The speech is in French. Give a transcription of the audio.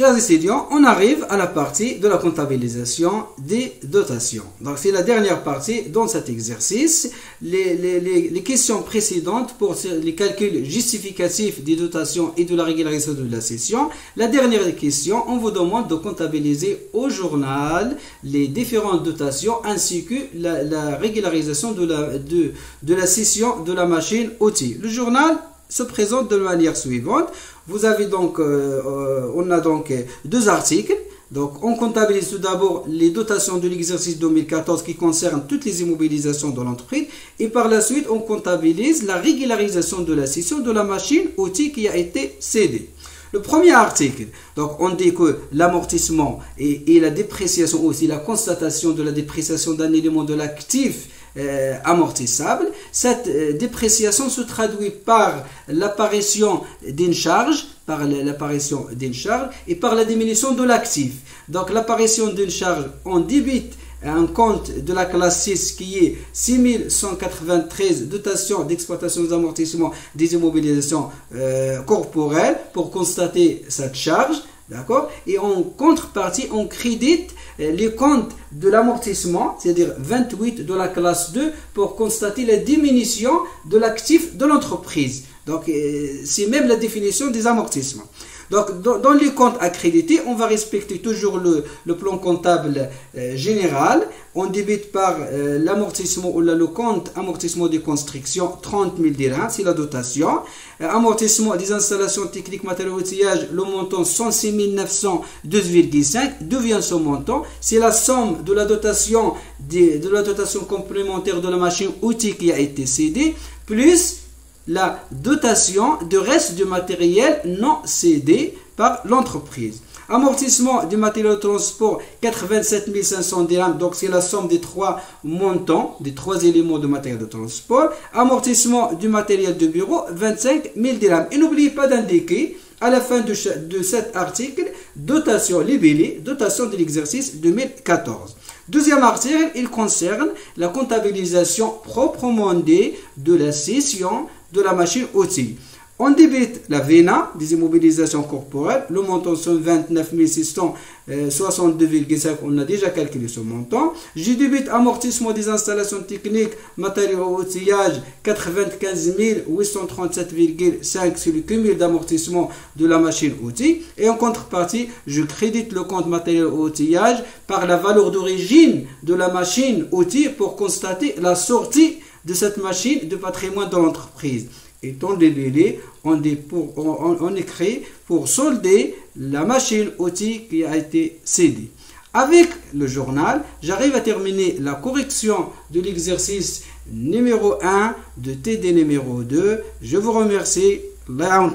Chers étudiants, on arrive à la partie de la comptabilisation des dotations. Donc, c'est la dernière partie dans cet exercice. Les questions précédentes pour les calculs justificatifs des dotations et de la régularisation de la cession. La dernière question, on vous demande de comptabiliser au journal les différentes dotations ainsi que la régularisation de la cession de la machine-outil. Le journal se présente de la manière suivante. Vous avez donc, on a donc deux articles. Donc, on comptabilise tout d'abord les dotations de l'exercice 2014 qui concernent toutes les immobilisations de l'entreprise. Et par la suite, on comptabilise la régularisation de la cession de la machine-outil qui a été cédée. Le premier article, donc on dit que l'amortissement et la dépréciation aussi, la constatation de la dépréciation d'un élément de l'actif amortissable. Cette dépréciation se traduit par l'apparition d'une charge, et par la diminution de l'actif. Donc l'apparition d'une charge, on débite un compte de la classe 6 qui est 6193 dotation d'exploitation des amortissements des immobilisations corporelles pour constater cette charge. D'accord? Et en contrepartie, on crédite les comptes de l'amortissement, c'est-à-dire 28 de la classe 2, pour constater la diminution de l'actif de l'entreprise. Donc, c'est même la définition des amortissements. Donc, dans les comptes accrédités, on va respecter toujours le plan comptable général. On débite par l'amortissement ou le compte amortissement des constructions 30 000 dirhams, c'est la dotation. Amortissement des installations techniques, matériaux, outillage, le montant 106 912,5. D'où vient ce montant? C'est la somme de la dotation complémentaire de la machine-outil qui a été cédée, plus la dotation de reste du matériel non cédé par l'entreprise. Amortissement du matériel de transport 87 500 dirhams, donc c'est la somme des trois montants, des trois éléments de matériel de transport. Amortissement du matériel de bureau 25 000 dirhams. Et n'oubliez pas d'indiquer à la fin de cet article dotation libellée, dotation de l'exercice 2014. Deuxième article, il concerne la comptabilisation proprement dite de la cession de la machine-outil. On débite la VENA des immobilisations corporelles, le montant sont 29 662,5, on a déjà calculé ce montant. Je débite amortissement des installations techniques, matériaux outillage 95 837,5 sur le cumul d'amortissement de la machine-outil. Et en contrepartie, je crédite le compte matériaux outillage par la valeur d'origine de la machine-outil pour constater la sortie de cette machine de patrimoine de l'entreprise. Et dans les délais, on écrit pour solder la machine-outil qui a été cédée. Avec le journal, j'arrive à terminer la correction de l'exercice numéro 1 de TD numéro 2. Je vous remercie. Allah